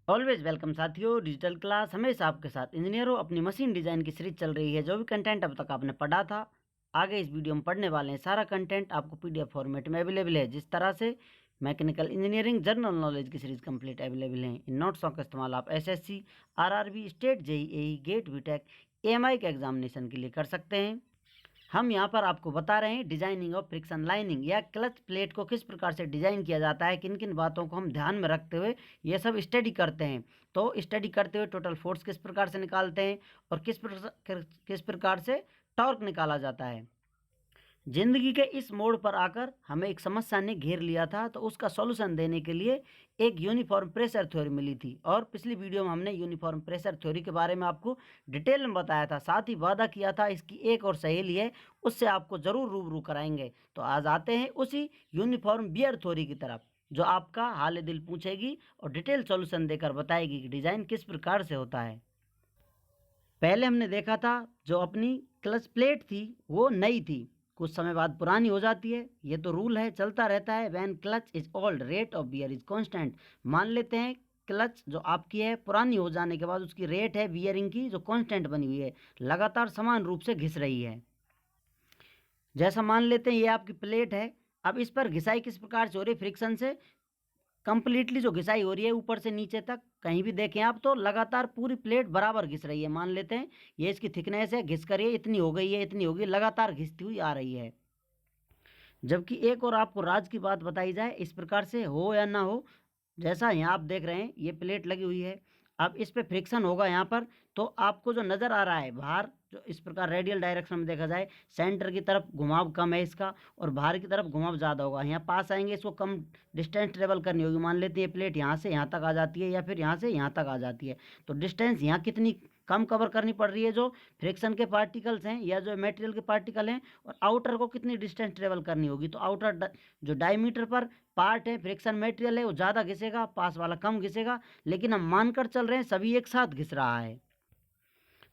Always welcome साथियों। Digital class हमेशा आपके साथ। इंजीनियरों, अपनी मशीन डिज़ाइन की सीरीज चल रही है। जो भी कंटेंट अब तक आपने पढ़ा था, आगे इस वीडियो में पढ़ने वाले हैं। सारा कंटेंट आपको पीडीएफ फॉर्मेट में अवेलेबल है। जिस तरह से मैकेनिकल इंजीनियरिंग जनरल नॉलेज की सीरीज कंप्लीट अवेलेबल है। इन नोट्सों का इस्तेमाल आप SSC, RRB, state JEE, GATE, BTech, AMI के एग्जामिनेशन के लिए कर सकते हैं। हम यहाँ पर आपको बता रहे हैं डिजाइनिंग ऑफ फ्रिक्शन लाइनिंग, या क्लच प्लेट को किस प्रकार से डिजाइन किया जाता है, किन किन बातों को हम ध्यान में रखते हुए ये सब स्टडी करते हैं। तो स्टडी करते हुए टोटल फोर्स किस प्रकार से निकालते हैं और किस प्रकार से टॉर्क निकाला जाता है। जिंदगी के इस मोड़ पर आकर हमें एक समस्या ने घेर लिया था, तो उसका सॉल्यूशन देने के लिए एक यूनिफॉर्म प्रेशर थ्योरी मिली थी। और पिछली वीडियो में हमने यूनिफॉर्म प्रेशर थ्योरी के बारे में आपको डिटेल में बताया था। साथ ही वादा किया था इसकी एक और सहेली है, उससे आपको ज़रूर रूबरू कराएंगे। तो आज आते हैं उसी यूनिफॉर्म बियर थ्योरी की तरफ, जो आपका हाल दिल पूछेगी और डिटेल सॉल्यूशन देकर बताएगी कि डिज़ाइन किस प्रकार से होता है। पहले हमने देखा था जो अपनी क्लच प्लेट थी वो नई थी, कुछ समय बाद पुरानी हो जाती है। ये तो रूल है, चलता रहता है। When clutch is old rate of wear is constant. मान लेते हैं क्लच जो आपकी है पुरानी हो जाने के बाद उसकी रेट है बियरिंग की जो कांस्टेंट बनी हुई है, लगातार समान रूप से घिस रही है। जैसा मान लेते हैं ये आपकी प्लेट है, अब इस पर घिसाई किस प्रकार से हो रही है? फ्रिक्शन से कंप्लीटली जो घिसाई हो रही है ऊपर से नीचे तक, कहीं भी देखें आप तो लगातार पूरी प्लेट बराबर घिस रही है। मान लेते हैं ये इसकी थिकनेस है, घिस कर ये इतनी हो गई है, इतनी हो गई, लगातार घिसती हुई आ रही है। जबकि एक और आपको राज की बात बताई जाए, इस प्रकार से हो या ना हो, जैसा यहाँ आप देख रहे हैं ये प्लेट लगी हुई है, अब इस पे फ्रिक्शन होगा यहाँ पर, तो आपको जो नज़र आ रहा है बाहर, जो इस प्रकार रेडियल डायरेक्शन में देखा जाए, सेंटर की तरफ घुमाव कम है इसका और बाहर की तरफ घुमाव ज़्यादा होगा। यहाँ पास आएंगे इसको कम डिस्टेंस ट्रेवल करनी होगी। मान लेते हैं ये प्लेट यहाँ से यहाँ तक आ जाती है या फिर यहाँ से यहाँ तक आ जाती है, तो डिस्टेंस यहाँ कितनी कम कवर करनी पड़ रही है, जो फ्रिक्शन के पार्टिकल्स हैं या जो मटेरियल के पार्टिकल हैं, और आउटर को कितनी डिस्टेंस ट्रेवल करनी होगी। तो आउटर जो डायमीटर पर पार्ट है, फ्रिक्शन मटेरियल है, वो ज़्यादा घिसेगा, पास वाला कम घिसेगा। लेकिन हम मानकर चल रहे हैं सभी एक साथ घिस रहा है।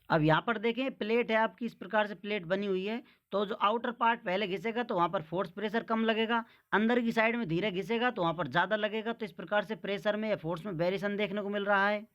अब यहाँ पर देखें प्लेट है आपकी, इस प्रकार से प्लेट बनी हुई है, तो जो आउटर पार्ट पहले घिसेगा तो वहाँ पर फोर्स प्रेशर कम लगेगा, अंदर की साइड में धीरे घिसेगा तो वहाँ पर ज़्यादा लगेगा। तो इस प्रकार से प्रेशर में या फोर्स में वेरिएशन देखने को मिल रहा है।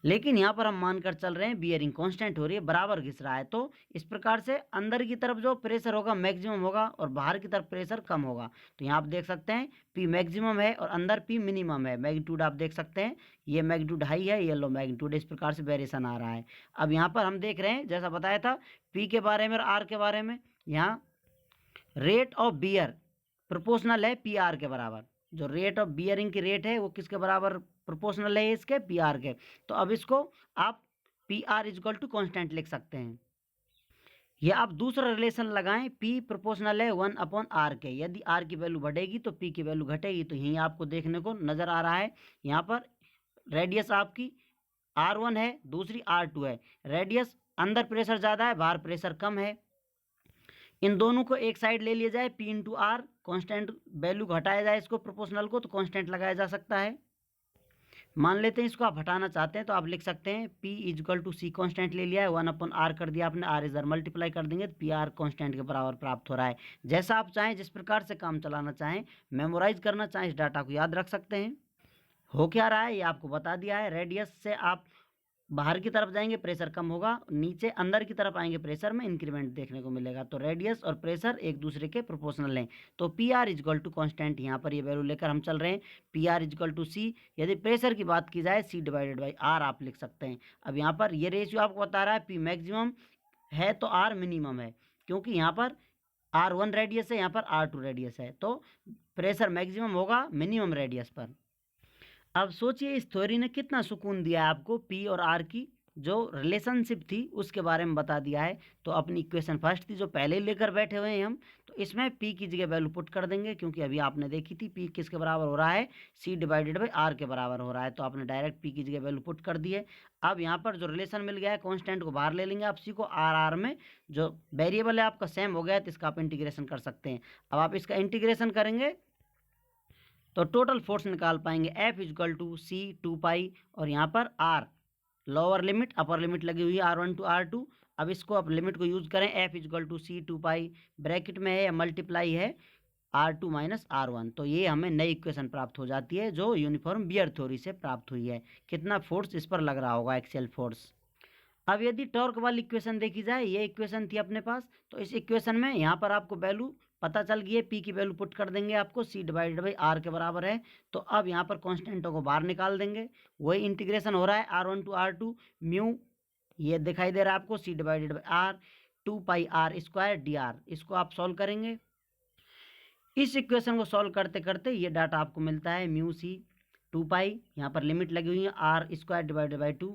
लेकिन यहाँ पर हम मानकर चल रहे हैं बियरिंग कांस्टेंट हो रही है, बराबर घिस रहा है। तो इस प्रकार से अंदर की तरफ जो प्रेशर होगा मैक्सिमम होगा और बाहर की तरफ प्रेशर कम होगा। तो यहाँ आप देख सकते हैं पी मैक्सिमम है और अंदर पी मिनिमम है। मैग्नीट्यूड आप देख सकते हैं, ये मैग्नीट्यूड हाई है, ये लो मैग्नीट्यूड, इस प्रकार से वेरिएशन आ रहा है। अब यहाँ पर हम देख रहे हैं जैसा बताया था पी के बारे में और आर के बारे में, यहाँ रेट ऑफ बियर प्रोपोर्शनल है पी आर के बराबर। जो रेट ऑफ बियरिंग की रेट है वो किसके बराबर प्रोपोर्शनल है? इसके पी आर के। तो अब इसको आप P R is equal to constant लिख सकते हैं। या आप दूसरा रिलेशन लगाएं, P प्रोपोर्शनल है 1/r के। यदि R की वैल्यू बढ़ेगी तो P की वैल्यू घटेगी। तो यही आपको देखने को नज़र आ रहा है। यहाँ पर रेडियस आपकी R1 है, दूसरी R2 है। रेडियस अंदर प्रेशर ज़्यादा है, बाहर प्रेशर कम है। इन दोनों को एक साइड ले लिया जाए, P into R, constant value घटाया जाए इसको प्रोपोर्शनल को, तो कॉन्स्टेंट लगाया जा सकता है। मान लेते हैं इसको आप हटाना चाहते हैं तो आप लिख सकते हैं P is equal to C, constant ले लिया है, 1/r कर दिया आपने, आर इधर मल्टीप्लाई कर देंगे तो पी आर कॉन्स्टेंट के बराबर प्राप्त हो रहा है। जैसा आप चाहें, जिस प्रकार से काम चलाना चाहें, मेमोराइज करना चाहें, इस डाटा को याद रख सकते हैं। हो क्या रहा है ये आपको बता दिया है। रेडियस से आप बाहर की तरफ जाएंगे प्रेशर कम होगा, नीचे अंदर की तरफ आएंगे प्रेशर में इंक्रीमेंट देखने को मिलेगा। तो रेडियस और प्रेशर एक दूसरे के प्रोपोर्शनल हैं। तो P R is equal to constant, यहाँ पर ये वैल्यू लेकर हम चल रहे हैं, P R is equal to C. यदि प्रेशर की बात की जाए सी डिवाइडेड बाई आर आप लिख सकते हैं। अब यहाँ पर ये रेशियो आपको बता रहा है पी मैक्सिमम है तो आर मिनिमम है, क्योंकि यहाँ पर R1 रेडियस है, यहाँ पर R2 रेडियस है, तो प्रेशर मैक्सिमम होगा मिनिमम रेडियस पर। अब सोचिए इस थ्योरी ने कितना सुकून दिया है आपको। पी और आर की जो रिलेशनशिप थी उसके बारे में बता दिया है। तो अपनी इक्वेशन फर्स्ट थी जो पहले ही लेकर बैठे हुए हैं हम, तो इसमें पी की जगह वैल्यू पुट कर देंगे, क्योंकि अभी आपने देखी थी पी किसके बराबर हो रहा है, सी डिवाइडेड बाई आर के बराबर हो रहा है। तो आपने डायरेक्ट पी की जगह वैल्यू पुट कर दी है। अब यहाँ पर जो रिलेशन मिल गया है, कॉन्स्टेंट को बाहर ले लेंगे आप, सी को आर आर में जो वेरिएबल है आपका सेम हो गया है, तो इसका आप इंटीग्रेशन कर सकते हैं। अब आप इसका इंटीग्रेशन करेंगे तो टोटल फोर्स निकाल पाएंगे, F इजक्वल टू सी 2 पाई, और यहाँ पर R lower limit upper limit लगी हुई है R1 टू R2। अब इसको अब लिमिट को यूज करें, F is equal to C 2 pi, bracket में है या मल्टीप्लाई है R2 माइनस R1। तो ये हमें नई इक्वेशन प्राप्त हो जाती है जो यूनिफॉर्म बियर थ्योरी से प्राप्त हुई है। कितना फोर्स इस पर लग रहा होगा, एक्सियल फोर्स। अब यदि टॉर्क वाली इक्वेशन देखी जाए, ये इक्वेशन थी अपने पास, तो इस इक्वेशन में यहाँ पर आपको वैल्यू पता चल गई है, पी की वैल्यू पुट कर देंगे, आपको सी डिवाइडेड बाई आर के बराबर है। तो अब यहाँ पर कॉन्स्टेंटों को बाहर निकाल देंगे, वही इंटीग्रेशन हो रहा है R1 टू R2 म्यू, ये दिखाई दे रहा है आपको, C divided by R 2 pi R square d R. इसको आप सॉल्व करेंगे। इस इक्वेशन को सॉल्व करते करते ये डाटा आपको मिलता है म्यू सी 2 पाई, यहाँ पर लिमिट लगी हुई है R square divided by 2,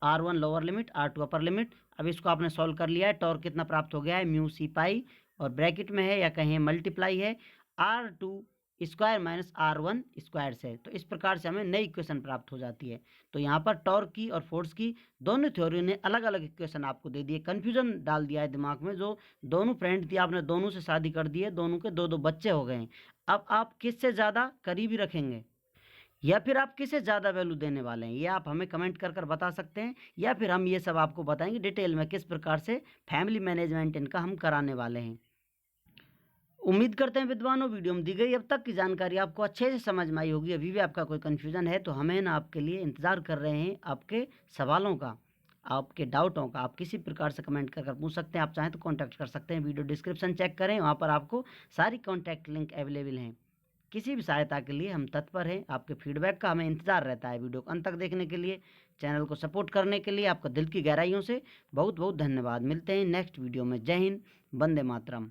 R1 lower limit R2 upper limit. अब इसको आपने सॉल्व कर लिया है, टॉर्क कितना प्राप्त हो गया है, म्यू सी पाई, और ब्रैकेट में है या कहें मल्टीप्लाई है R2 square minus R1 square से। तो इस प्रकार से हमें नई इक्वेशन प्राप्त हो जाती है। तो यहाँ पर टॉर्क की और फोर्स की दोनों थ्योरी ने अलग अलग इक्वेशन आपको दे दिए, कन्फ्यूजन डाल दिया है दिमाग में। जो दोनों फ्रेंड थी, आपने दोनों से शादी कर दी है, दोनों के दो दो बच्चे हो गए हैं। अब आप किससे ज़्यादा करीबी रखेंगे या फिर आप किसे ज़्यादा वैल्यू देने वाले हैं, ये आप हमें कमेंट कर कर बता सकते हैं, या फिर हम ये सब आपको बताएंगे डिटेल में किस प्रकार से फैमिली मैनेजमेंट इनका हम कराने वाले हैं। उम्मीद करते हैं विद्वानों, वीडियो में दी गई अब तक की जानकारी आपको अच्छे से समझ में आई होगी। अभी भी आपका कोई कन्फ्यूजन है तो हमें ना आपके लिए इंतज़ार कर रहे हैं, आपके सवालों का, आपके डाउटों का। आप किसी प्रकार से कमेंट कर कर पूछ सकते हैं, आप चाहें तो कॉन्टैक्ट कर सकते हैं। वीडियो डिस्क्रिप्शन चेक करें, वहाँ पर आपको सारी कॉन्टैक्ट लिंक अवेलेबल हैं। किसी भी सहायता के लिए हम तत्पर हैं। आपके फीडबैक का हमें इंतज़ार रहता है। वीडियो को अंत तक देखने के लिए, चैनल को सपोर्ट करने के लिए आपका दिल की गहराइयों से बहुत बहुत धन्यवाद। मिलते हैं नेक्स्ट वीडियो में। जय हिंद, वंदे मातरम।